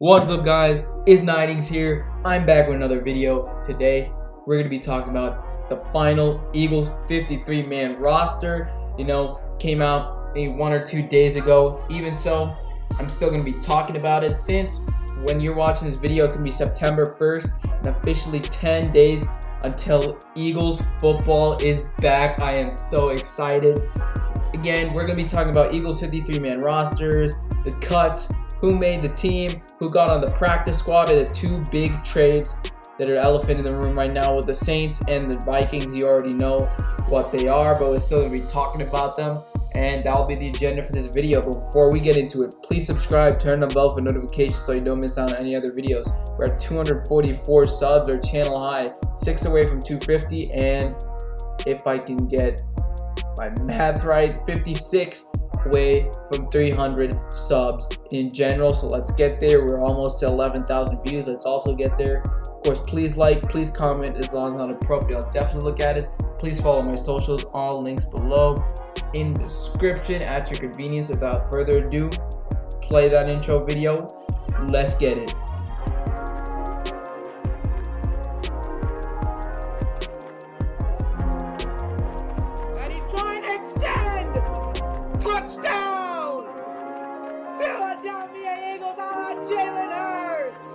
What's up, guys? It's Nightings here. I'm back with another video. Today we're going to be talking about the final Eagles 53-man roster. Came out maybe 1 or 2 days ago. Even so, I'm still going to be talking about it since when you're watching this video, it's going to be September 1st and officially 10 days until Eagles football is back. I am so excited. Again, we're going to be talking about Eagles 53-man rosters, the cuts, who made the team, who got on the practice squad, and the two big trades that are elephant in the room right now with the Saints and the Vikings. You already know what they are, but we're still going to be talking about them, and that'll be the agenda for this video. But before we get into it, please subscribe, turn on the bell for notifications so you don't miss out on any other videos. We're at 244 subs, our channel high, 6 away from 250, and if I can get my math right, 56 away from 300 subs in general. So let's get there. We're almost to 11,000 views. Let's also get there. Of course, please like, please comment. As long as it's not appropriate, I'll definitely look at it. Please follow my socials, all links below in the description at your convenience. Without further ado, play that intro video. Let's get it. Touchdown! Philadelphia Eagles on Jalen Hurts!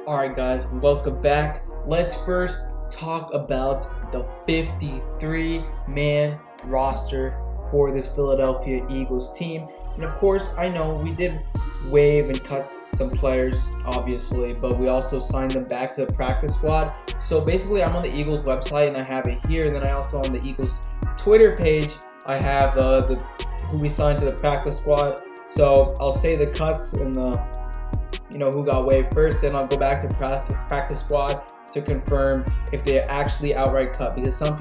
Alright guys, welcome back. Let's first talk about the 53-man roster for this Philadelphia Eagles team. And of course, I know we did waive and cut some players, obviously, but we also signed them back to the practice squad. So basically, I'm on the Eagles website and I have it here, and then I also on the Eagles Twitter page, I have who we signed to the practice squad. So I'll say the cuts and the who got waived first, then I'll go back to practice squad to confirm if they actually outright cut, because some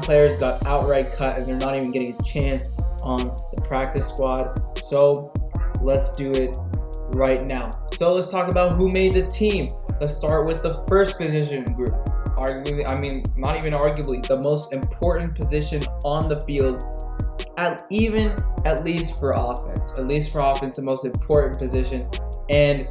players got outright cut and they're not even getting a chance on the practice squad. So let's do it right now. So let's talk about who made the team. Let's start with the first position group. Not even arguably, the most important position on the field, at least for offense. At least for offense, the most important position and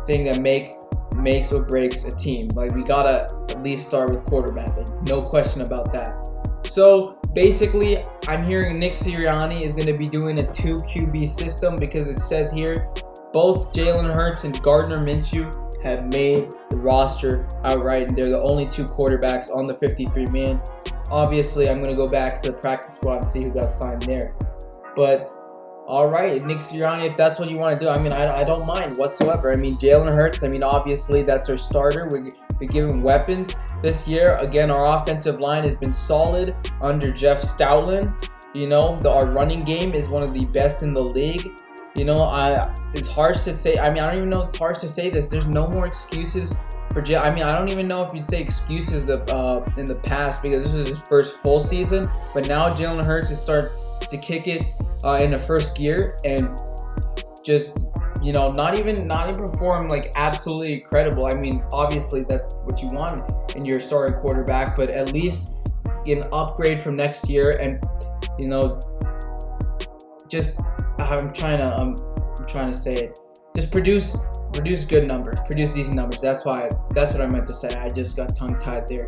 thing that makes or breaks a team. Like, we gotta at least start with quarterback. No question about that. So basically, I'm hearing Nick Sirianni is going to be doing a 2 QB system, because it says here both Jalen Hurts and Gardner-Minshew have made the roster outright, and they're the only 2 quarterbacks on the 53-man. Obviously, I'm going to go back to the practice squad and see who got signed there. But all right, Nick Sirianni, if that's what you want to do, I don't mind whatsoever. Jalen Hurts, obviously that's our starter. We give him weapons this year. Again, our offensive line has been solid under Jeff Stoutland. Our running game is one of the best in the league. It's harsh to say. I don't even know if it's harsh to say this. There's no more excuses for Jalen. I don't even know if you'd say excuses in the past, because this was his first full season. But now Jalen Hurts is starting to kick it in the first gear, and just not even perform like absolutely incredible. Obviously that's what you want in your starting quarterback, but at least get an upgrade from next year. And I'm trying to say it, just produce good numbers, produce decent numbers. That's what I meant to say. I just got tongue tied there.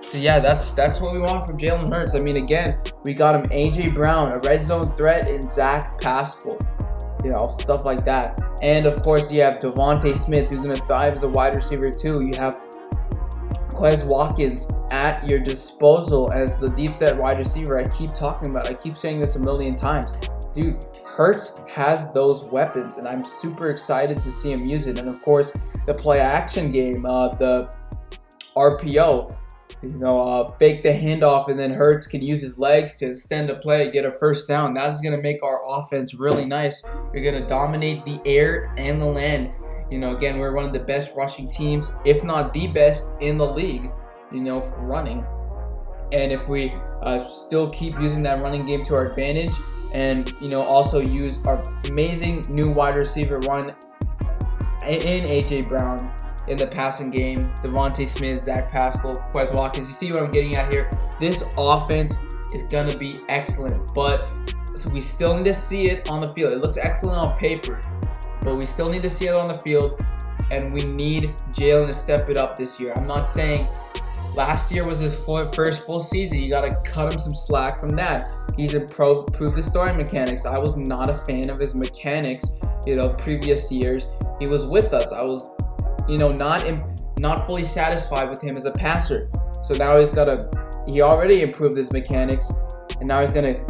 So yeah, that's what we want from Jalen Hurts. Again, we got him AJ Brown, a red zone threat, and Zach Pascal, stuff like that. And of course, you have Devontae Smith, who's going to thrive as a wide receiver too. You have Quez Watkins at your disposal as the deep threat wide receiver I keep talking about. I keep saying this a million times. Dude, Hurts has those weapons, and I'm super excited to see him use it. And of course, the play action game, the RPO. Fake the handoff, and then Hurts can use his legs to extend the play, get a first down. That's going to make our offense really nice. We're going to dominate the air and the land. Again, we're one of the best rushing teams, if not the best in the league, for running. And if we still keep using that running game to our advantage, and also use our amazing new wide receiver one in AJ Brown in the passing game, Devontae Smith, Zach Pascal, Quez Watkins. You see what I'm getting at here? This offense is gonna be excellent, but we still need to see it on the field. It looks excellent on paper, but we still need to see it on the field, and we need Jalen to step it up this year. I'm not saying last year was his first full season. You gotta cut him some slack from that. He's improved his throwing mechanics. I was not a fan of his mechanics, previous years. He was with us. I was, not fully satisfied with him as a passer. So now he already improved his mechanics, and now he's gonna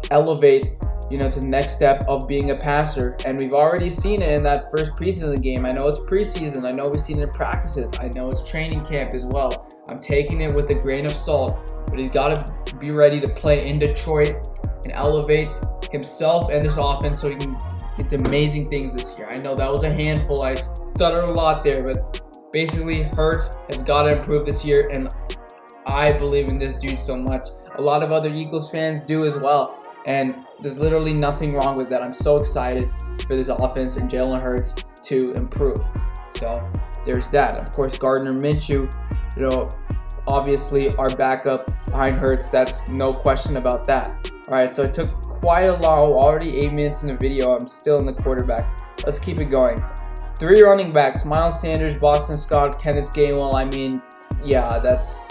elevate, to the next step of being a passer. And we've already seen it in that first preseason game. I know it's preseason. I know we've seen it in practices. I know it's training camp as well. I'm taking it with a grain of salt, but he's got to be ready to play in Detroit and elevate himself and this offense so he can get to amazing things this year. I know that was a handful. I stuttered a lot there, but basically Hurts has got to improve this year, and I believe in this dude so much. A lot of other Eagles fans do as well, and there's literally nothing wrong with that. I'm so excited for this offense and Jalen Hurts to improve. So there's that. Of course, Gardner Minshew, obviously our backup behind Hurts. That's no question about that. All right, so it took quite a long, already 8 minutes in the video. I'm still in the quarterback. Let's keep it going. 3 running backs: Miles Sanders, Boston Scott, Kenneth Gainwell. I mean, yeah, that's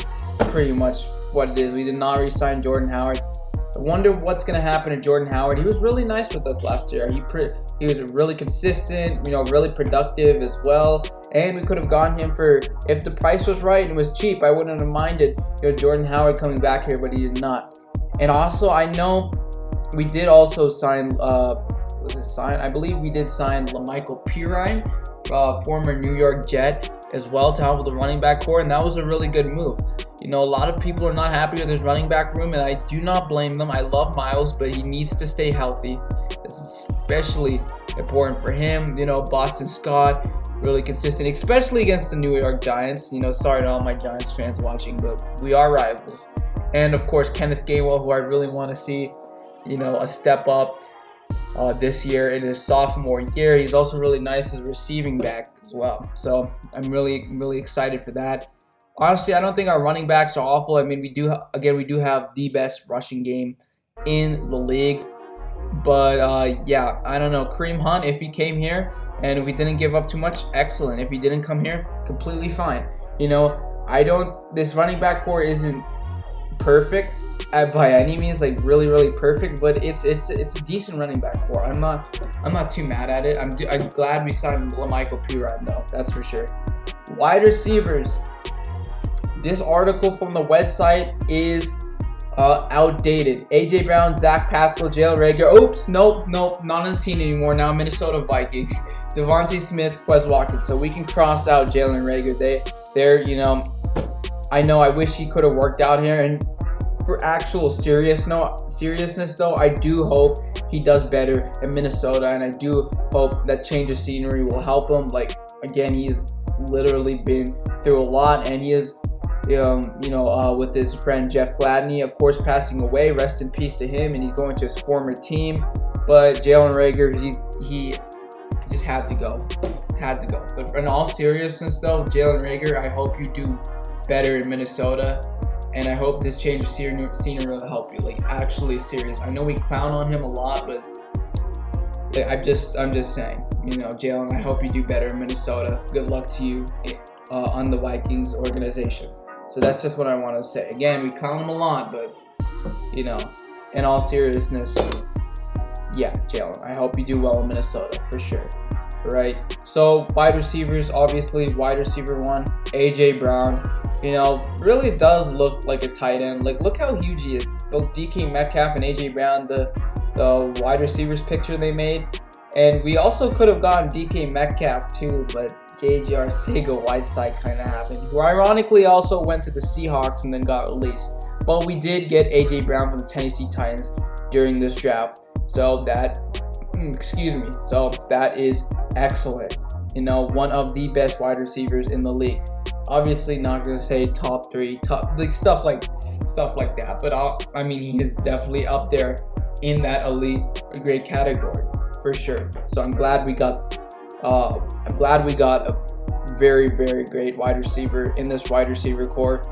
pretty much what it is. We did not re-sign Jordan Howard. I wonder what's going to happen to Jordan Howard. He was really nice with us last year. He was really consistent, really productive as well. And we could have gotten him for, if the price was right and it was cheap, I wouldn't have minded, Jordan Howard coming back here, but he did not. And also, I know we did also sign, I believe we did sign LaMichael Pirine, former New York Jet, as well, to help with the running back core, and that was a really good move. A lot of people are not happy with his running back room, and I do not blame them. I love Miles, but he needs to stay healthy. It's especially important for him. Boston Scott, really consistent, especially against the New York Giants. Sorry to all my Giants fans watching, but we are rivals. And of course, Kenneth Gainwell, who I really want to see, a step up this year in his sophomore year. He's also really nice as a receiving back as well. So I'm really, really excited for that. Honestly, I don't think our running backs are awful. I mean, we do have the best rushing game in the league. But yeah, I don't know. Kareem Hunt, if he came here and we didn't give up too much, excellent. If he didn't come here, completely fine. This running back core isn't perfect by any means, like really, really perfect, but it's a decent running back core. I'm not too mad at it. I'm glad we signed LaMichael Pirine though. That's for sure. Wide receivers. This article from the website is outdated. AJ Brown, Zach Pascal, Jalen Reagor. Oops, nope, not on the team anymore. Now Minnesota Vikings. Devontae Smith, Quez Watkins. So we can cross out Jalen Reagor. I know I wish he could have worked out here. And for actual seriousness though, I do hope he does better in Minnesota, and I do hope that change of scenery will help him. Like, again, he's literally been through a lot, and he is with his friend Jeff Gladney, of course, passing away. Rest in peace to him, and he's going to his former team. But Jalen Reagor, he just had to go. But in all seriousness, though, Jalen Reagor, I hope you do better in Minnesota, and I hope this change of scenery will help you. Like, actually serious. I know we clown on him a lot, but I'm just saying. Jalen, I hope you do better in Minnesota. Good luck to you on the Vikings organization. So that's just what I want to say. Again, we clown him a lot, but, in all seriousness, yeah, Jalen, I hope you do well in Minnesota, for sure. Right? So, wide receivers, obviously, wide receiver 1, AJ Brown, really does look like a tight end. Like, look how huge he is. Both DK Metcalf and AJ Brown, the wide receivers picture they made. And we also could have gotten DK Metcalf too, but J.J. Arcega-Whiteside kind of happened, who ironically also went to the Seahawks and then got released. But we did get A.J. Brown from the Tennessee Titans during this draft. So that is excellent. One of the best wide receivers in the league. Obviously not going to say top 3, like stuff like stuff like that. But I mean, he is definitely up there in that elite grade category for sure. So I'm glad we got a very, very great wide receiver in this wide receiver core,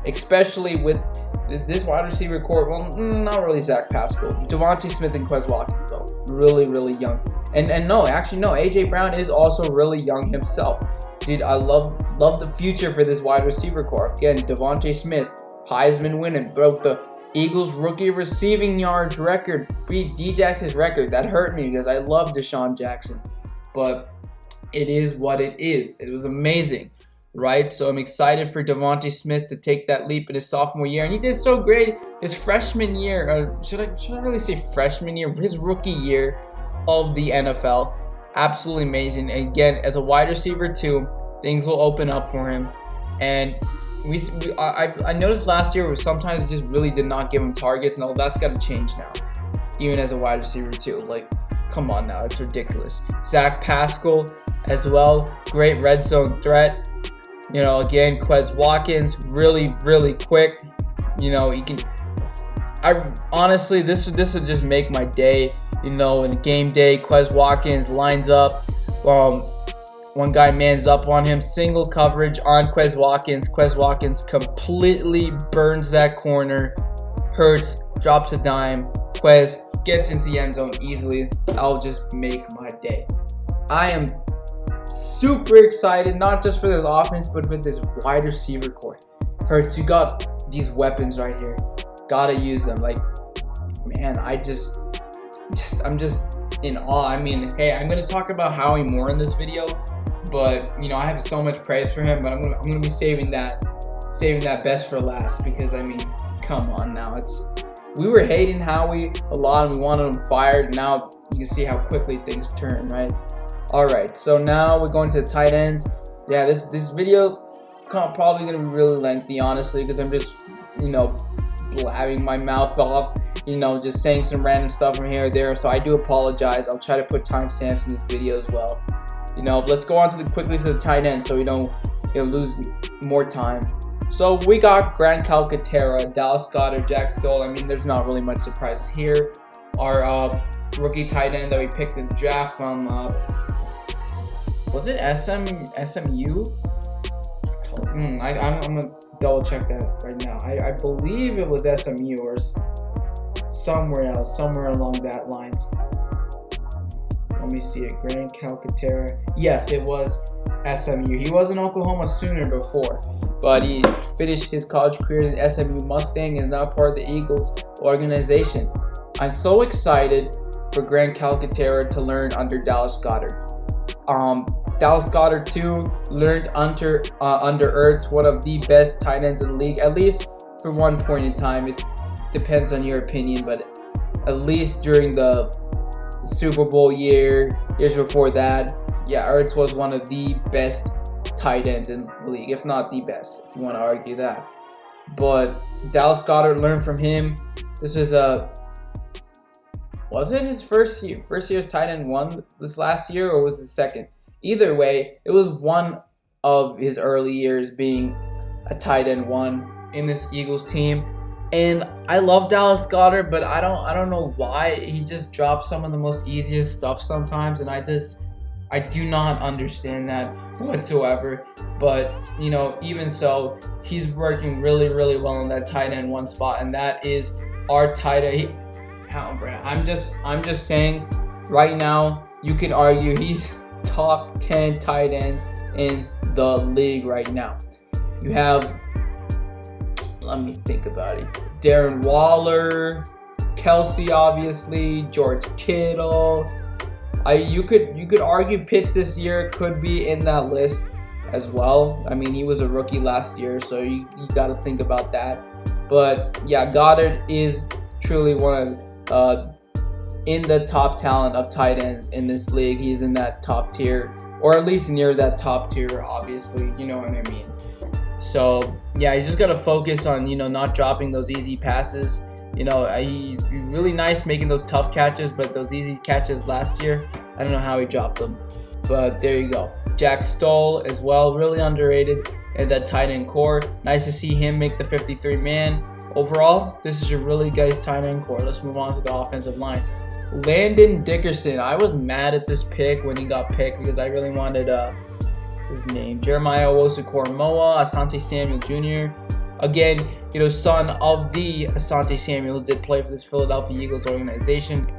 especially with this wide receiver core. Well, not really Zach Pascal, Devontae Smith and Quez Watkins though, really, really young. And no, actually no, AJ Brown is also really young himself. Dude, I love the future for this wide receiver core. Again, Devontae Smith, Heisman winning, broke the Eagles rookie receiving yards record, beat D-Jackson's record. That hurt me because I love Deshaun Jackson, but it is what it is. It was amazing, right? So I'm excited for Devontae Smith to take that leap in his sophomore year, and he did so great his freshman year. Should I really say freshman year? His rookie year of the NFL, absolutely amazing. And again, as a wide receiver too, things will open up for him. And I noticed last year where sometimes it just really did not give him targets. No, that's got to change now. Even as a wide receiver too, like, come on now, it's ridiculous. Zach Pascal as well, great red zone threat. You know, again, Quez Watkins, really, really quick. You know, he can. Honestly, this would just make my day. You know, in game day, Quez Watkins lines up. One guy mans up on him, single coverage on Quez Watkins. Quez Watkins completely burns that corner. Hurts, drops a dime. Quez gets into the end zone easily. That'll just make my day. I am super excited, not just for this offense, but with this wide receiver core. Hurts, you got these weapons right here. Gotta use them. Like, man, I'm just in awe. I mean, hey, I'm gonna talk about Howie more in this video, but you know, I have so much praise for him, but I'm gonna be saving that best for last, because I mean, come on now, we were hating Howie a lot and we wanted him fired. Now you can see how quickly things turn, right? All right, so now we're going to the tight ends. Yeah, this video probably gonna be really lengthy, honestly, because I'm just, you know, blabbing my mouth off, you know, just saying some random stuff from here or there. So I do apologize. I'll try to put timestamps in this video as well. You know, let's go on quickly to the tight end so we don't, you know, lose more time. So we got Grant Calcaterra, Dallas Goedert, Jack Stoll. I mean, there's not really much surprises here. Our rookie tight end that we picked in the draft from, was it SMU? I'm gonna double check that right now. I believe it was SMU or somewhere else, somewhere along that lines. Let me see it. Grant Calcaterra. Yes, it was SMU. He was an Oklahoma Sooner before, but he finished his college career in SMU Mustang and is now part of the Eagles organization. I'm so excited for Grant Calcaterra to learn under Dallas Goedert. Dallas Goedert too learned under Ertz, one of the best tight ends in the league, at least for one point in time. It depends on your opinion, but at least during the Super Bowl years before that, yeah, Ertz was one of the best tight ends in the league, if not the best, if you want to argue that. But Dallas Goedert learned from him. This was it his first year's tight end one this last year, or was it second? Either way, it was one of his early years being a tight end one in this Eagles team. And I love Dallas Goedert, but I don't know why he just drops some of the most easiest stuff sometimes, and I do not understand that whatsoever. But you know, even so, he's working really, really well in that tight end one spot, and that is our tight end. I'm just saying, right now you can argue he's top 10 tight ends in the league right now. You have, let me think about it, Darren Waller, Kelsey, obviously, George Kittle. You could argue Pitts this year could be in that list as well. I mean, he was a rookie last year, so you got to think about that. But yeah, Goddard is truly one of in the top talent of tight ends in this league. He's in that top tier, or at least near that top tier, obviously, you know what I mean. So yeah, he's just got to focus on, you know, not dropping those easy passes. You know, he's really nice making those tough catches, but those easy catches last year, I don't know how he dropped them. But there you go. Jack Stoll as well, really underrated in that tight end core. Nice to see him make the 53-man. overall, this is a really nice tight end core. Let's move on to the offensive line. Landon Dickerson. I was mad at this pick when he got picked because I really wanted what's his name? Jeremiah Owusu-Koramoah, Asante Samuel Jr. Again, son of the Asante Samuel, who did play for this Philadelphia Eagles organization.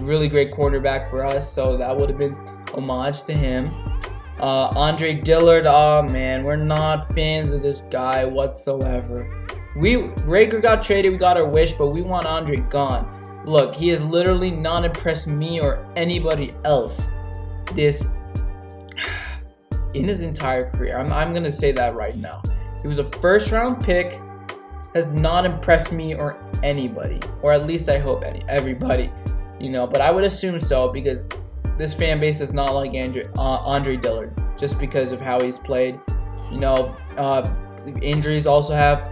Really great quarterback for us, so that would have been homage to him. Andre Dillard, oh man, we're not fans of this guy whatsoever. Reagor got traded, we got our wish, but we want Andre gone. Look, he has literally not impressed me or anybody else in his entire career. I'm going to say that right now. He was a first-round pick, has not impressed me or anybody, or at least I hope everybody, but I would assume so because this fan base does not like Andre Dillard just because of how he's played. Injuries also have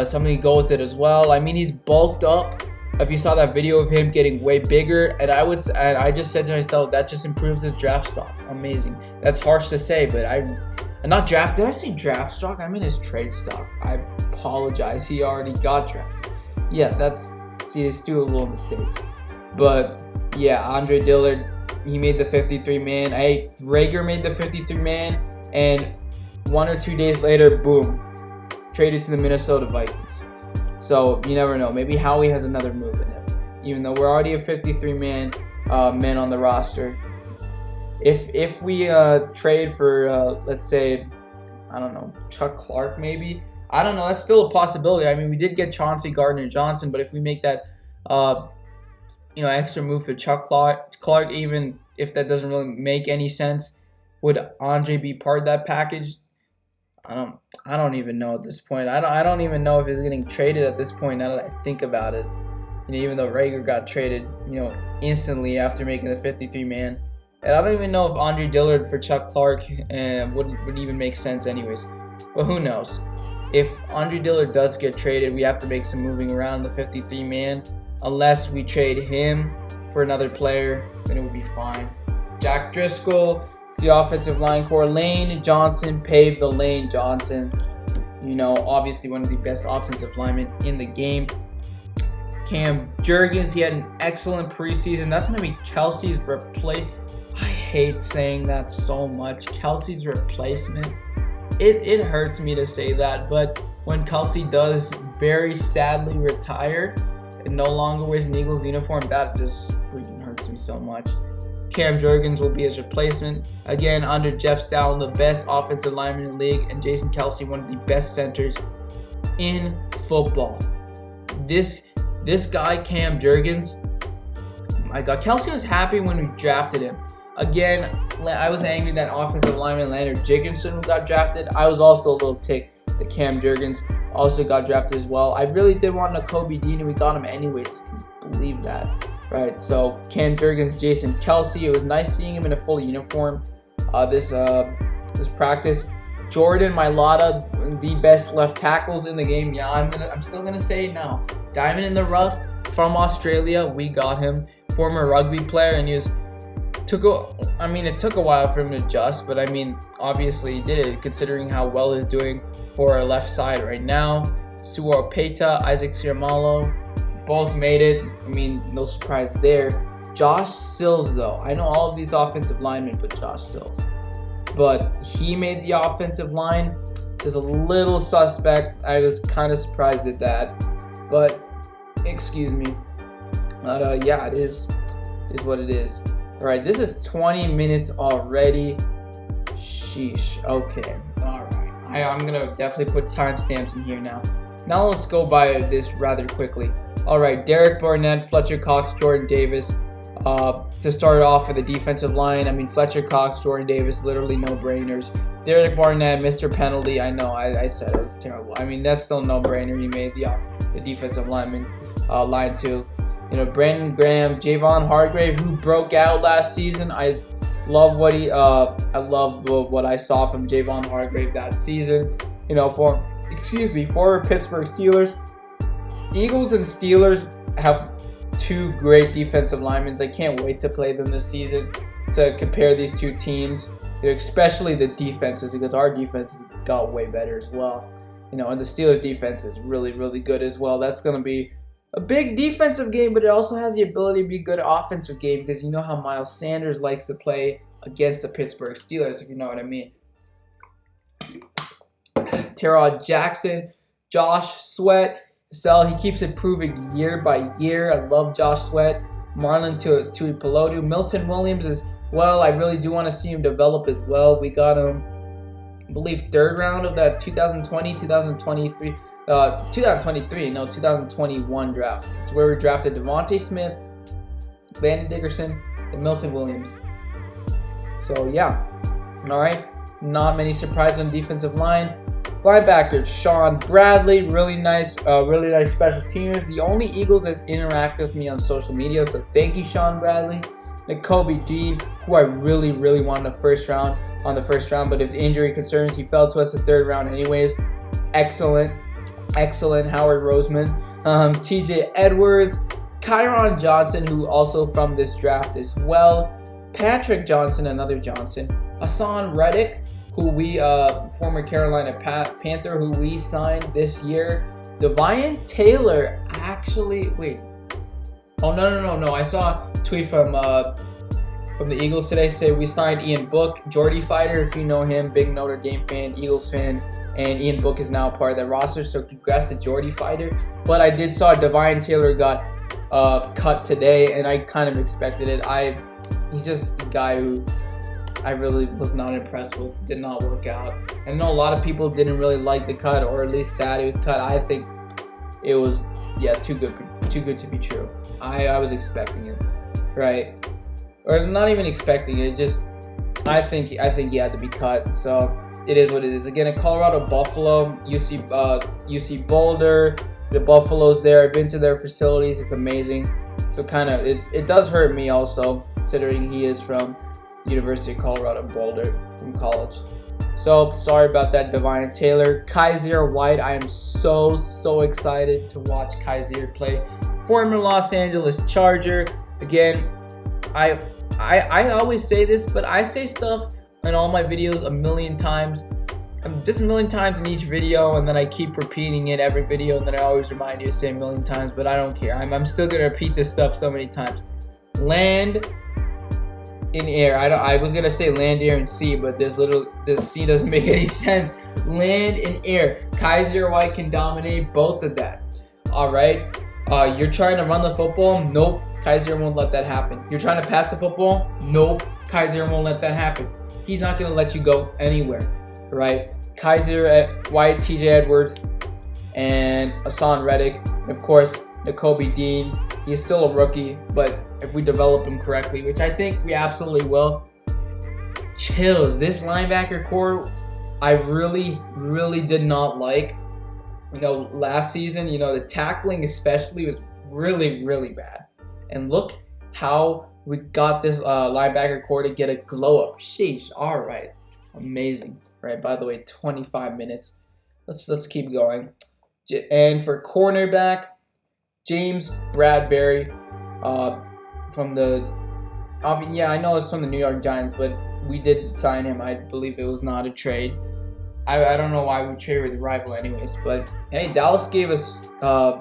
something to go with it as well. I mean, he's bulked up. If you saw that video of him getting way bigger, and I just said to myself, that just improves his draft stock. Amazing. That's harsh to say, but not draft. Did I say draft stock? I mean his trade stock. I apologize. He already got drafted. Yeah, it's still a little mistakes. But yeah, Andre Dillard, he made the 53-man. Reagor made the 53-man, and 1 or 2 days later, boom, traded to the Minnesota Vikings. So you never know. Maybe Howie has another move in him. Even though we're already a 53-man men on the roster. If we trade for let's say, I don't know, Chuck Clark maybe. I don't know. That's still a possibility. I mean, we did get Chauncey Gardner-Johnson, but if we make that extra move for Chuck Clark, even if that doesn't really make any sense, would Andre be part of that package? I don't even know at this point. I don't even know if he's getting traded at this point. Now that I think about it, even though Reagor got traded, instantly after making the 53-man, and I don't even know if Andre Dillard for Chuck Clark would even make sense, anyways. But who knows? If Andre Dillard does get traded, we have to make some moving around the 53-man, unless we trade him for another player, then it would be fine. Jack Driscoll. The offensive line core. Lane Johnson paved the lane. Johnson, obviously one of the best offensive linemen in the game. Cam Jurgens, he had an excellent preseason. That's going to be Kelsey's replacement. I hate saying that so much. Kelsey's replacement. It hurts me to say that, but when Kelsey does very sadly retire and no longer wears an Eagles uniform, that just freaking hurts me so much. Cam Jurgens will be his replacement. Again, under Jeff Stoutland, the best offensive lineman in the league, and Jason Kelsey, one of the best centers in football. This guy, Cam Jurgens, my God, Kelsey was happy when we drafted him. Again, I was angry that offensive lineman Leonard Jacobson got drafted. I was also a little ticked that Cam Jurgens also got drafted as well. I really did want Nakobe Dean, and we got him anyways. Can you believe that? Right, so Cam Jurgens, Jason Kelsey. It was nice seeing him in a full uniform this practice. Jordan Mailata, the best left tackles in the game. Yeah, I'm still gonna say it now. Diamond in the rough from Australia. We got him. Former rugby player, and it took a while for him to adjust, but obviously he did it considering how well he's doing for our left side right now. Suo Peta, Isaac Siamalo. Both made it. No surprise there. Josh Sills, though. I know all of these offensive linemen put Josh Sills. But he made the offensive line. Just a little suspect. I was kind of surprised at that. But, excuse me. But, yeah, it is what it is. Alright, this is 20 minutes already. Sheesh. Okay. Alright. I'm going to definitely put timestamps in here now. Now let's go by this rather quickly. Alright, Derek Barnett, Fletcher Cox, Jordan Davis. To start off with the defensive line, Fletcher Cox, Jordan Davis, literally no-brainers. Derek Barnett, Mr. Penalty. I know, I said it was terrible. That's still no-brainer. He made the defensive lineman line too. Brandon Graham, Javon Hargrave, who broke out last season. I love what I saw from Javon Hargrave that season. Former Pittsburgh Steelers. Eagles and Steelers have two great defensive linemen. I can't wait to play them this season to compare these two teams, especially the defenses, because our defense got way better as well. And the Steelers defense is really, really good as well. That's going to be a big defensive game, but it also has the ability to be a good offensive game because you know how Miles Sanders likes to play against the Pittsburgh Steelers, if you know what I mean. Terrell Jackson, Josh Sweat, he keeps improving year by year. I love Josh Sweat. Marlon Tuipulotu, Milton Williams as well. I really do want to see him develop as well. We got him, I believe, 3rd round of that 2021 draft. It's where we drafted Devontae Smith, Landon Dickerson, and Milton Williams. So yeah, all right. Not many surprises on defensive line. Linebackers, Sean Bradley, really nice special teamers. The only Eagles that interact with me on social media, so thank you, Sean Bradley. Nakobe Dean, who I really, really wanted on the first round, but his injury concerns, he fell to us the 3rd round anyways. Excellent. Howard Roseman, TJ Edwards, Gardner-Johnson, who also from this draft as well. Patrick Johnson, another Johnson. Hassan Reddick, who we, former Carolina Panther, who we signed this year. Devian Taylor, actually, wait. Oh, no. I saw a tweet from the Eagles today say we signed Ian Book, Jordy Fighter, if you know him, big Notre Dame fan, Eagles fan, and Ian Book is now part of that roster, so congrats to Jordy Fighter. But I did saw Devian Taylor got cut today, and I kind of expected it. He's just a guy who I really was not impressed with. Did not work out. I know a lot of people didn't really like the cut, or at least sad he was cut. I think it was too good to be true. I was expecting it, right? Or not even expecting it. Just I think he had to be cut. So it is what it is. Again, in Colorado, Buffalo, UC Boulder, the Buffalo's there. I've been to their facilities. It's amazing. So kind of it does hurt me also, considering he is from University of Colorado Boulder from college. So sorry about that, Devian Taylor. Kaiser White, I am so excited to watch Kaiser play. Former Los Angeles Charger. Again, I always say this, but I say stuff in all my videos a million times. Just a million times in each video, and then I keep repeating it every video, and then I always remind you to say a million times, but I don't care. I'm still going to repeat this stuff so many times. Land in air. I was going to say land, air, and sea, but this sea doesn't make any sense. Land and air. Kaiser White can dominate both of that. All right? You're trying to run the football? Nope. Kaiser won't let that happen. You're trying to pass the football? Nope. Kaiser won't let that happen. He's not going to let you go anywhere. Right? Kaiser White, TJ Edwards, and Hassan Reddick. And of course, Nakobe Dean. He's still a rookie, but if we develop him correctly, which I think we absolutely will. Chills. This linebacker core, I really did not like. Last season, the tackling especially was really bad. And look how we got this linebacker core to get a glow up. Sheesh. All right. Amazing. Right. By the way, 25 minutes. Let's keep going. And for cornerback, James Bradbury, from the. I know it's from the New York Giants, but we did sign him. I believe it was not a trade. I don't know why we traded with the rival, anyways. But hey, Dallas gave us the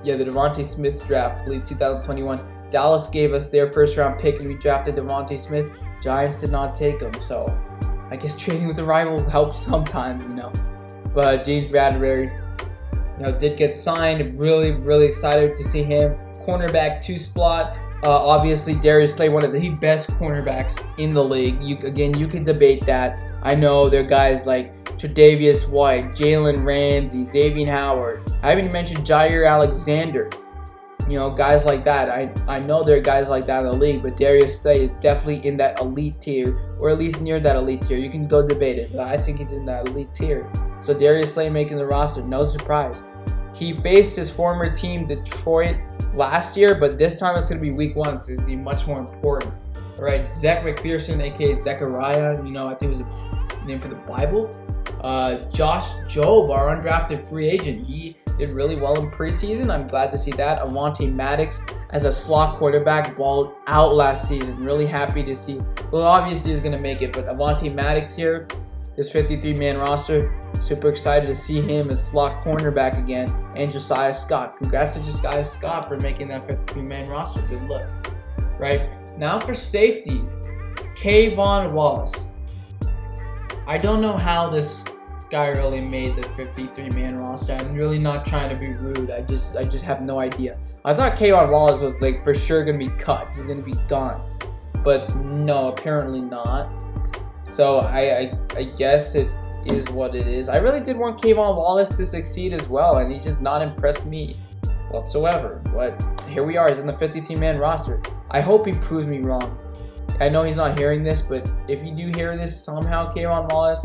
Devontae Smith draft, I believe 2021. Dallas gave us their first round pick, and we drafted Devontae Smith. Giants did not take him, so I guess trading with the rival helps sometimes, But James Bradbury, did get signed. Really excited to see him. Cornerback 2 spot. Obviously, Darius Slay, one of the best cornerbacks in the league. You can debate that. I know there are guys like Tre'Davious White, Jalen Ramsey, Xavier Howard. I haven't mentioned Jair Alexander. Guys like that. I know there are guys like that in the league, but Darius Slay is definitely in that elite tier, or at least near that elite tier. You can go debate it, but I think he's in that elite tier. So Darius Slay making the roster, no surprise. He faced his former team, Detroit, last year, but this time it's going to be week 1, so it's going to be much more important. All right, Zach McPherson, a.k.a. Zechariah, I think it was a name for the Bible. Josh Jobe, our undrafted free agent, he did really well in preseason. I'm glad to see that. Avonte Maddox as a slot quarterback balled out last season. Really happy to see. Well, obviously he's going to make it, but Avonte Maddox here, this 53-man roster. Super excited to see him as slot cornerback again. And Josiah Scott. Congrats to Josiah Scott for making that 53-man roster. Good looks. Right? Now for safety, Kayvon Wallace. I don't know how this guy really made the 53-man roster. I'm really not trying to be rude. I just have no idea. I thought Kayvon Wallace was like for sure gonna be cut. He's gonna be gone, but no, apparently not. So I guess it is what it is. I really did want Kayvon Wallace to succeed as well, and he's just not impressed me whatsoever. But here we are. He's in the 53-man roster. I hope he proves me wrong. I know he's not hearing this, but if you do hear this somehow, Kayvon Wallace,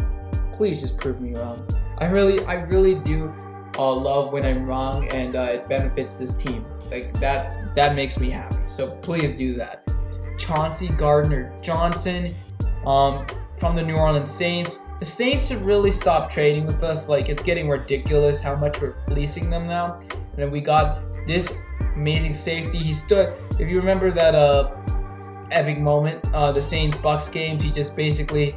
please just prove me wrong. I really do love when I'm wrong, and it benefits this team. Like that makes me happy. So please do that. Chauncey Gardner-Johnson from the New Orleans Saints. The Saints should really stop trading with us. Like, it's getting ridiculous how much we're fleecing them now. And then we got this amazing safety. He stood. If you remember that epic moment, the Saints-Bucks games, he just basically,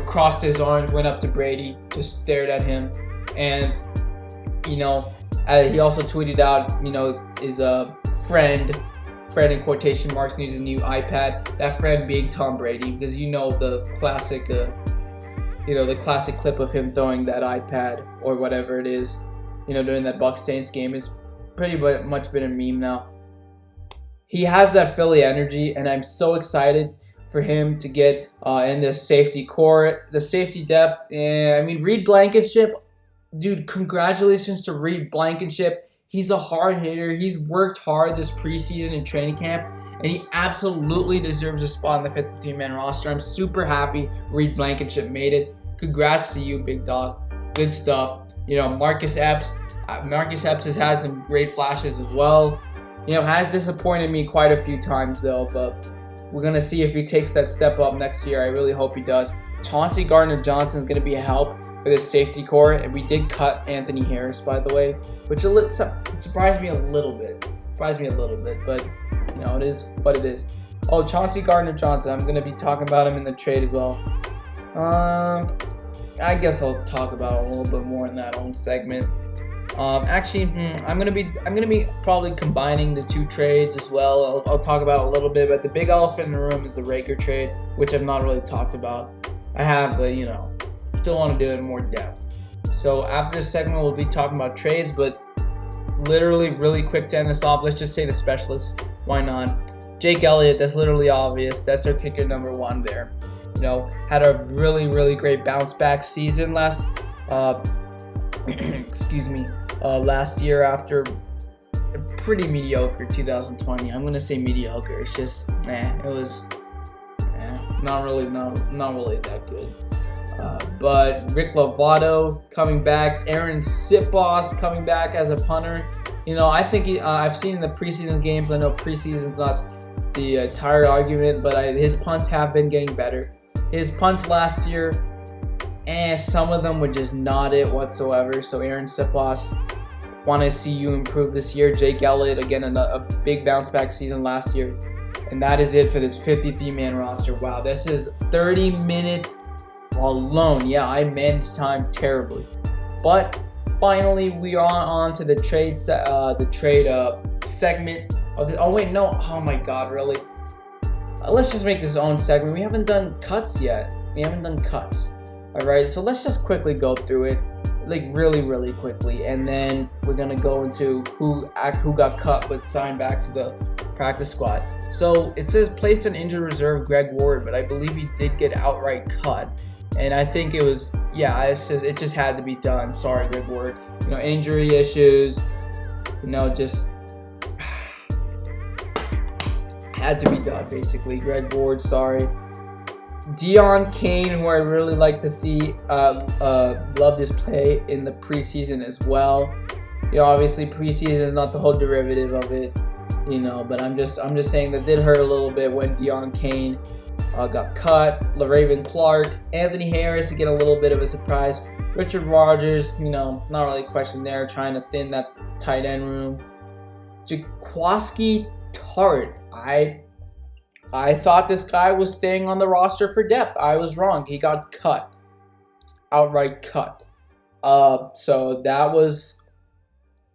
crossed his arms, went up to Brady, just stared at him, and he also tweeted out, his friend in quotation marks, needs a new iPad. That friend being Tom Brady, because the classic, the classic clip of him throwing that iPad or whatever it is, during that Bucks Saints game. It's pretty much been a meme now. He has that Philly energy, and I'm so excited for him to get in the safety core, the safety depth. And Reed Blankenship, dude, congratulations to Reed Blankenship. He's a hard hitter. He's worked hard this preseason and training camp, and he absolutely deserves a spot on the 53-man roster. I'm super happy Reed Blankenship made it. Congrats to you, big dog. Good stuff. Marcus Epps. Marcus Epps has had some great flashes as well. Has disappointed me quite a few times though, but we're going to see if he takes that step up next year. I really hope he does. Chauncey Gardner-Johnson is going to be a help for this safety core, and we did cut Anthony Harris, by the way, which surprised me a little bit. But it is what it is. Oh, Chauncey Gardner-Johnson, I'm going to be talking about him in the trade as well. I guess I'll talk about a little bit more in that own segment. I'm gonna be probably combining the two trades as well. I'll talk about it a little bit, but the big elephant in the room is the Reagor trade, which I've not really talked about. I have, but still want to do it in more depth. So after this segment, we'll be talking about trades, but literally really quick to end this off, let's just say the specialists. Why not? Jake Elliott, that's literally obvious. That's our kicker number one there. Had a really, really great bounce back season last year after a pretty mediocre 2020. I'm gonna say mediocre. It's just it was not really that good. But Rick Lovato coming back, Aaron Sipos coming back as a punter. I think I've seen the preseason games. I know preseason's not the entire argument, but his punts have been getting better. His punts last year, some of them were just not it whatsoever. So Aaron Sipos, want to see you improve this year. Jake Elliott, again, a big bounce back season last year. And that is it for this 53-man roster. Wow, this is 30 minutes alone. Yeah, I managed time terribly. But finally, we are on to the trade segment of the. Oh wait, no. Oh my God, really? Let's just make this own segment. We haven't done cuts yet. All right, so let's just quickly go through it, like really, really quickly, and then we're gonna go into who got cut but signed back to the practice squad. So it says placed on injured reserve Greg Ward, but I believe he did get outright cut, and I think it was it just had to be done. Sorry, Greg Ward. Injury issues. Just had to be done basically. Greg Ward, sorry. Deon Cain, who I really like to see, love this play in the preseason as well. Obviously preseason is not the whole derivative of it, but I'm just saying that did hurt a little bit when Deon Cain got cut. LaRaven Clark, Anthony Harris, again a little bit of a surprise. Richard Rodgers, not really a question there, trying to thin that tight end room. Jaquiski Tartt, I thought this guy was staying on the roster for depth. I was wrong. He got cut. outright cut. So that was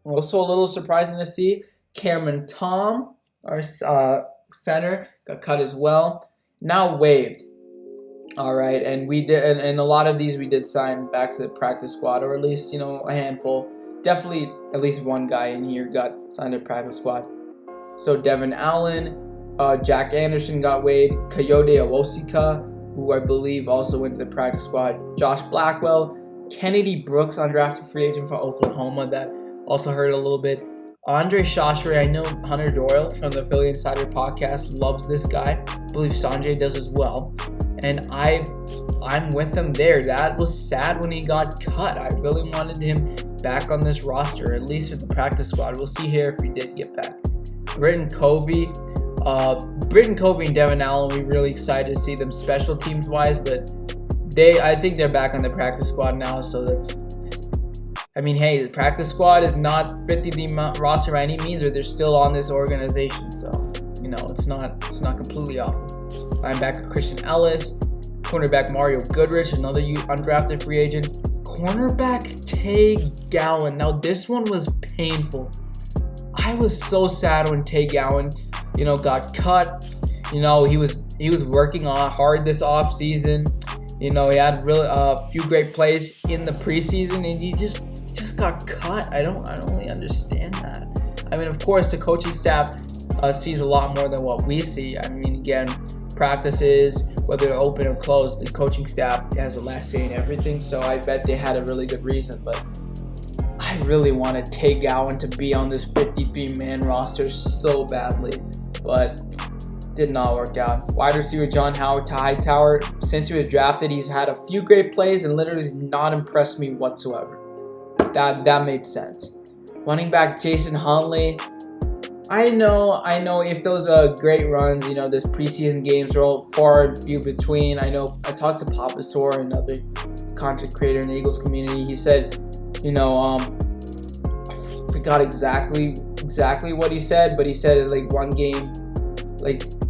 also a little surprising to see. Cameron Tom, our center, got cut as well. Now waived. All right, and we did, and a lot of these we did sign back to the practice squad, or at least a handful. Definitely, at least one guy in here got signed to practice squad. So Devin Allen, Jack Anderson got waived. Coyote Awosika, who I believe also went to the practice squad. Josh Blackwell, Kennedy Brooks, undrafted free agent for Oklahoma, that also hurt a little bit. Andre Chauncey, I know Hunter Doyle from the Philly Insider podcast loves this guy. I believe Sanjay does as well. And I'm with him there. That was sad when he got cut. I really wanted him back on this roster, at least with the practice squad. We'll see here if he did get back. Britton Covey and Devin Allen, we're really excited to see them special teams wise, but I think they're back on the practice squad now, so hey, the practice squad is not 50-team roster by any means, or they're still on this organization, so it's not completely awful. Linebacker Christian Ellis, cornerback Mario Goodrich, another undrafted free agent. Cornerback Tay Gowan. Now this one was painful. I was so sad when Tay Gowan, got cut. He was working hard this off season. He had really a few great plays in the preseason, and he just got cut. I don't really understand that. Of course, the coaching staff sees a lot more than what we see. Again, practices, whether they're open or closed, the coaching staff has the last say in everything. So I bet they had a really good reason, but I really wanted Tay Gowan to be on this 53-man roster so badly, but did not work out. Wide receiver John Howard to Hightower. Since he was drafted, he's had a few great plays and literally not impressed me whatsoever. That made sense. Running back Jason Huntley. I know if those are great runs, this preseason games are all far and few between. I know I talked to Papa Sore, another content creator in the Eagles community. He said, I forgot exactly what he said, but he said one game,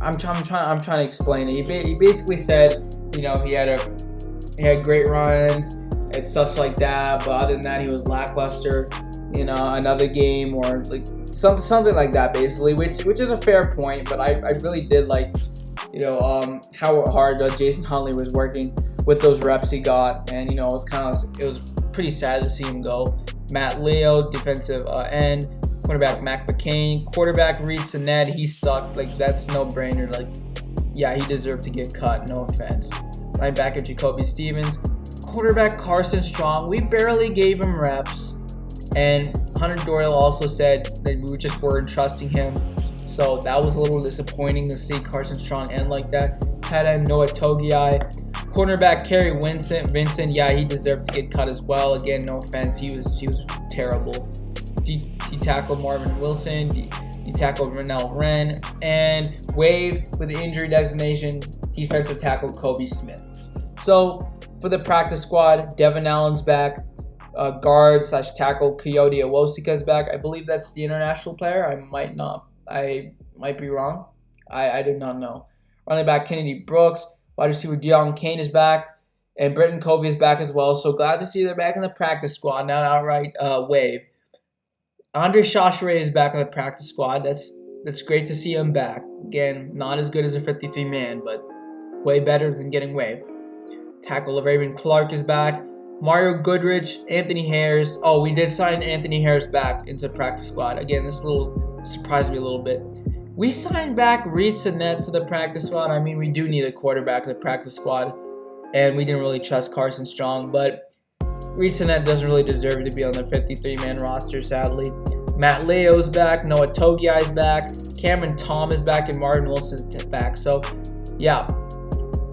I'm trying to explain it. He basically said, he had great runs and stuff like that, but other than that, he was lackluster. Another game or something like that, basically, which is a fair point. But I really did how hard Jason Huntley was working with those reps he got, and it was pretty sad to see him go. Matt Leo, defensive end. Cornerback Mac McCain. Quarterback Reed Sinnett, he stuck. That's no brainer. Yeah, he deserved to get cut. No offense. Linebacker Jacoby Stevens. Quarterback Carson Strong. We barely gave him reps. And Hunter Doyle also said that we just weren't trusting him. So that was a little disappointing to see Carson Strong end like that. Tight end Noah Togiai. Cornerback Kerry Vincent, yeah, he deserved to get cut as well. Again, no offense, he was terrible. D-tackle Marvin Wilson, D-tackle Renell Wren, and waived with the injury designation, defensive tackle Kobe Smith. So for the practice squad, Devin Allen's back. Guard/tackle Coyote Awosika is back. I believe that's the international player. I might be wrong. I do not know. Running back Kennedy Brooks. Wide receiver Deon Kane is back. And Britton Covey is back as well. So glad to see they're back in the practice squad, not outright waived. Andre Chauncey is back on the practice squad. That's great to see him back. Again, not as good as a 53-man, but way better than getting waived. Tackle Raven Clark is back. Mario Goodrich, Anthony Harris. Oh, we did sign Anthony Harris back into the practice squad. Again, this surprised me a little bit. We signed back Reed Sinnett to the practice squad. We do need a quarterback in the practice squad, and we didn't really trust Carson Strong, but Reed Sinnett doesn't really deserve to be on the 53-man roster, sadly. Matt Leo's back. Noah Togiai's back. Cameron Tom is back, and Martin Wilson's back. So, yeah,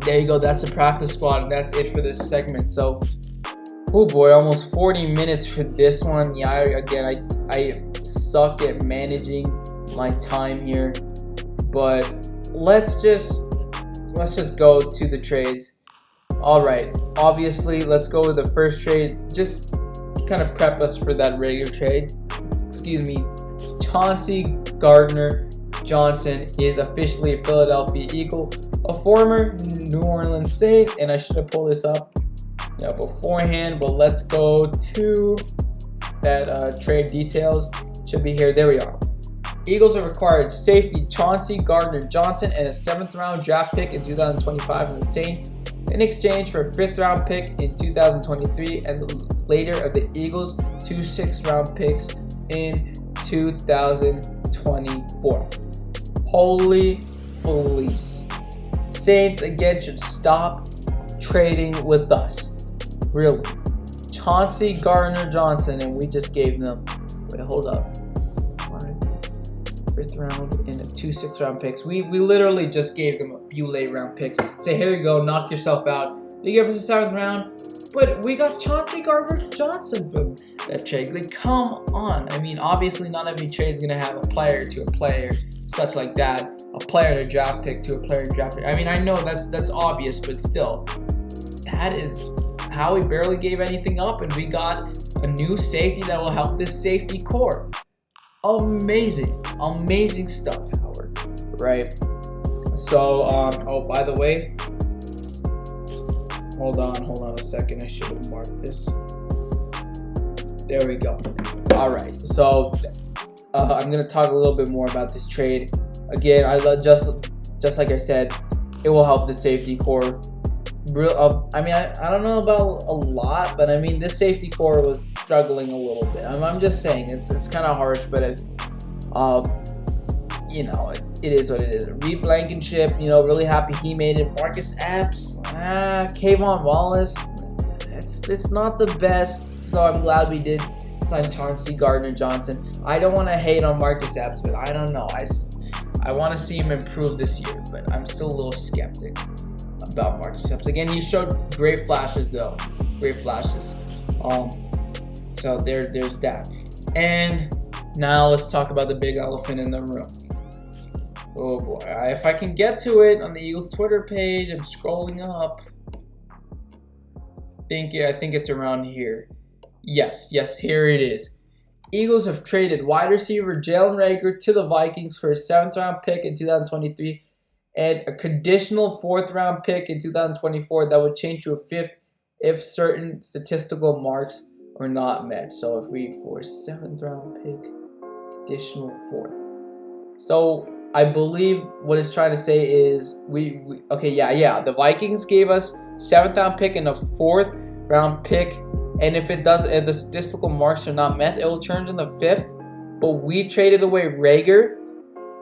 there you go. That's the practice squad, and that's it for this segment. So, oh boy, almost 40 minutes for this one. Yeah, I suck at managing my time here, but let's just go to the trades. All right, obviously, let's go with the first trade. Just kind of prep us for that Reagor trade. Excuse me. Chauncey Gardner-Johnson is officially a Philadelphia Eagle, a former New Orleans Saint, and I should have pulled this up. beforehand. But let's go to that trade details. Should be here. There we are. Eagles have required safety Chauncey Gardner-Johnson and a 7th round draft pick in 2025 from the Saints in exchange for a 5th round pick in 2023 and later of the Eagles 2 6th round picks in 2024. Holy fleece. Saints again should stop trading with us. Really. Chauncey Gardner-Johnson, and we just gave them, wait, hold up. 5th round and a 2 6th round picks. We literally just gave them a few late round picks. Say, here you go, knock yourself out. They gave us a 7th round, but we got Chauncey Gardner-Johnson from that trade. Like, come on. I mean, obviously not every trade is gonna have a player to a player, such like that. A player to draft pick to a player to draft pick. I mean, I know that's obvious, but still, that is how we barely gave anything up, and we got a new safety that will help this safety core. Amazing stuff, Howard. Right? So, oh, by the way, hold on a second. I should have marked this. There we go. All right. So, I'm gonna talk a little bit more about this trade. Again, just like I said, it will help the safety core. I mean, I don't know about a lot, but I mean, this safety core was struggling a little bit. I'm just saying, it's kind of harsh, but you know, it is what it is. Reed Blankenship, you know, really happy he made it. Marcus Epps, Kayvon Wallace, it's not the best. So I'm glad we did sign Chauncey Gardner-Johnson. I don't want to hate on Marcus Epps, but I don't know. I want to see him improve this year, but I'm still a little skeptic about Marcus Epps. Again, he showed great flashes though. Great flashes. So there's that. And now let's talk about the big elephant in the room. Oh boy. If I can get to it on the Eagles Twitter page, I'm scrolling up. I think it's around here. Yes, here it is. Eagles have traded wide receiver Jalen Reagor to the Vikings for a 7th round pick in 2023 and a conditional 4th round pick in 2024 that would change to a 5th if certain statistical marks are not met. So if we for 7th round pick, conditional 4th. So I believe what it's trying to say is the Vikings gave us 7th round pick and a 4th round pick, and if the statistical marks are not met, it will turn to the 5th. But we traded away Reagor,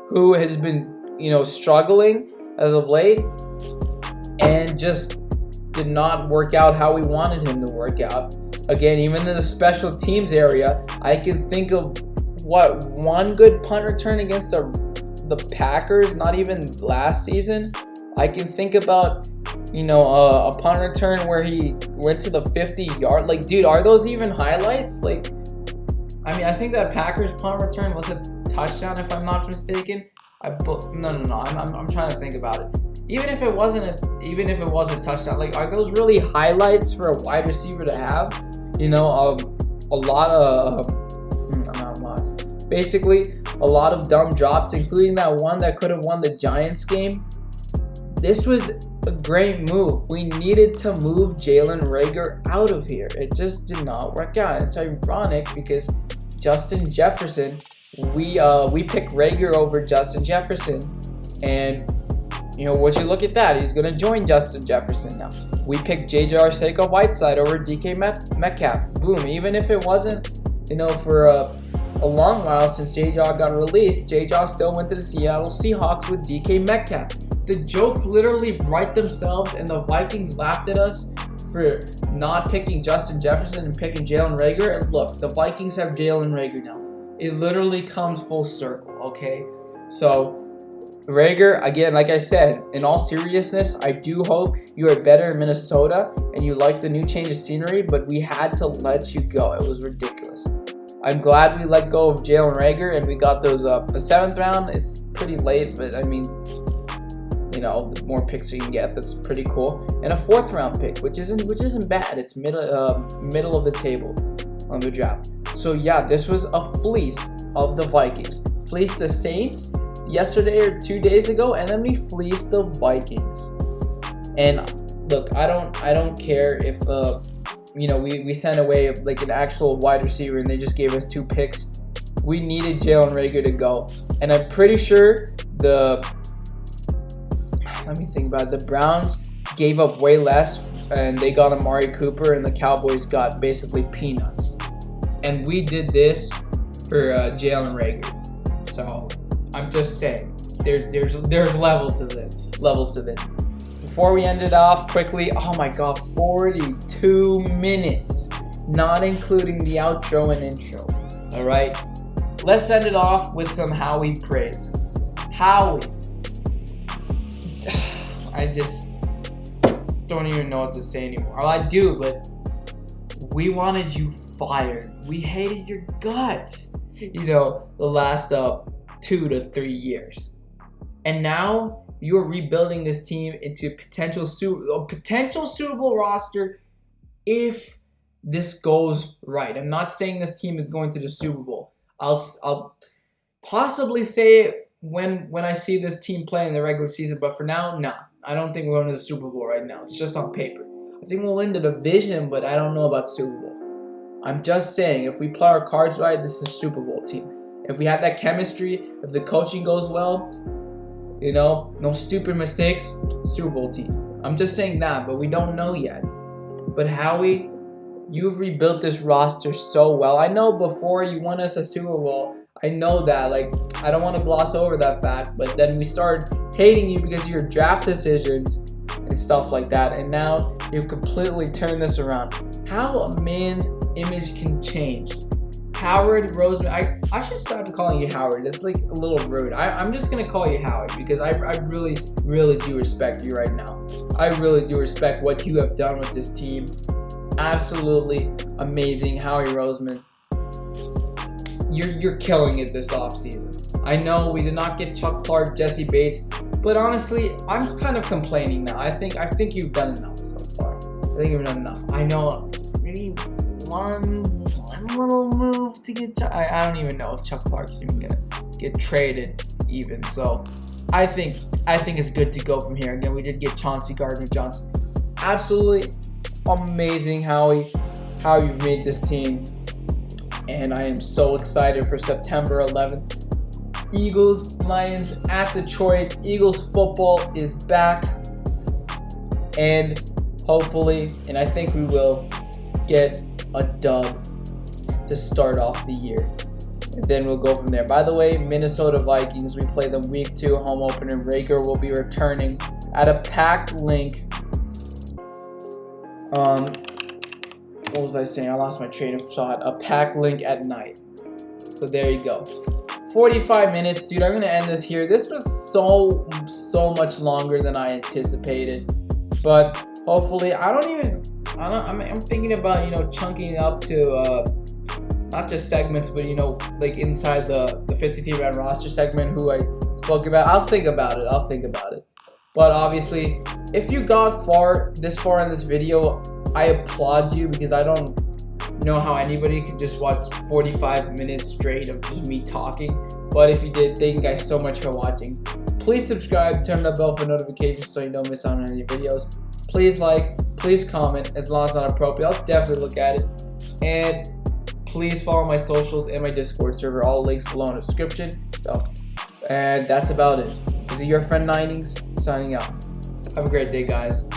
who has been, you know, struggling as of late, and just did not work out how we wanted him to work out. Again, even in the special teams area, I can think of one good punt return against the Packers, not even last season. I can think about, you know, a punt return where he went to the 50-yard. Like, dude, are those even highlights? Like, I mean, I think that Packers punt return was a touchdown, if I'm not mistaken. I'm trying to think about it. Even if it was a touchdown, like, are those really highlights for a wide receiver to have? You know, basically a lot of dumb drops, including that one that could have won the Giants game. This was a great move. We needed to move Jalen Reagor out of here. It just did not work out. It's ironic because Justin Jefferson, we picked Reagor over Justin Jefferson, and you know, would you look at that? He's gonna join Justin Jefferson now. We picked J.J. Arcega-Whiteside over DK Metcalf. Boom. Even if it wasn't, you know, for a long while since J.J. got released, J.J. still went to the Seattle Seahawks with DK Metcalf. The jokes literally write themselves, and the Vikings laughed at us for not picking Justin Jefferson and picking Jalen Reagor. And look, the Vikings have Jalen Reagor now. It literally comes full circle, okay? So, Reagor, again, like I said, in all seriousness, I do hope you are better in Minnesota and you like the new change of scenery, but we had to let you go. It was ridiculous. I'm glad we let go of Jalen Reagor and we got those a 7th round. It's pretty late, but I mean, you know, the more picks you can get, that's pretty cool. And a 4th round pick, which isn't bad. It's middle of the table on the draft. So yeah, this was a fleece of the Vikings. Fleeced the Saints yesterday or 2 days ago, and then we fleeced the Vikings. And look, I don't care if we sent away like an actual wide receiver and they just gave us 2 picks. We needed Jalen Reagor to go, and I'm pretty sure the Browns gave up way less and they got Amari Cooper, and the Cowboys got basically peanuts. And we did this for Jalen Reagor. So I'm just saying, there's levels to this. Before we end it off quickly, oh my god, 42 minutes, not including the outro and intro. All right, let's end it off with some Howie praise. Howie, I just don't even know what to say anymore. Well, I do, but we wanted you fired. We hated your guts, the last 2 to 3 years. And now you are rebuilding this team into a potential Super Bowl roster if this goes right. I'm not saying this team is going to the Super Bowl. I'll possibly say it when I see this team play in the regular season, but for now, no. I don't think we're going to the Super Bowl right now. It's just on paper. I think we'll win the division, but I don't know about Super Bowl. I'm just saying, if we play our cards right, this is a Super Bowl team. If we have that chemistry, if the coaching goes well, no stupid mistakes, Super Bowl team. I'm just saying that, but we don't know yet. But Howie, you've rebuilt this roster so well. I know before you won us a Super Bowl, I know that. I don't want to gloss over that fact, but then we started hating you because of your draft decisions and stuff like that, and now you've completely turned this around. How a man's image can change. Howard, Roseman, I should stop calling you Howard. That's like a little rude. I'm just going to call you Howie because I really, really do respect you right now. I really do respect what you have done with this team. Absolutely amazing, Howie Roseman. You're killing it this offseason. I know we did not get Chuck Clark, Jesse Bates, but honestly, I'm kind of complaining now. I think you've done enough so far. I think you've done enough. I know maybe one little move to get Chuck. I don't even know if Chuck Clark's even gonna get traded even. So I think it's good to go from here. Again, we did get Chauncey, Gardner-Johnson. Absolutely amazing, Howie, how you've made this team. And I am so excited for September 11th. Eagles, Lions at Detroit. Eagles football is back. And hopefully, and I think we will, get a dub to start off the year. And then we'll go from there. By the way, Minnesota Vikings, we play them week 2 home opener. Reagor will be returning at a packed link. What was I saying? I lost my train of thought. A packed link at night. So there you go. 45 minutes, dude. I'm gonna end this here. This was so much longer than I anticipated, but hopefully, I'm thinking about chunking it up to not just segments, but like inside the 53-man roster segment who I spoke about. I'll think about it. But obviously, if you got this far in this video, I applaud you because I don't know how anybody could just watch 45 minutes straight of just me talking. But if you did, thank you guys so much for watching. Please subscribe, turn the bell for notifications so you don't miss out on any videos. Please like, please comment, as long as it's not appropriate. I'll definitely look at it. And please follow my socials and my Discord server. All links below in the description. And that's about it. This is your friend Ninings signing out. Have a great day, guys.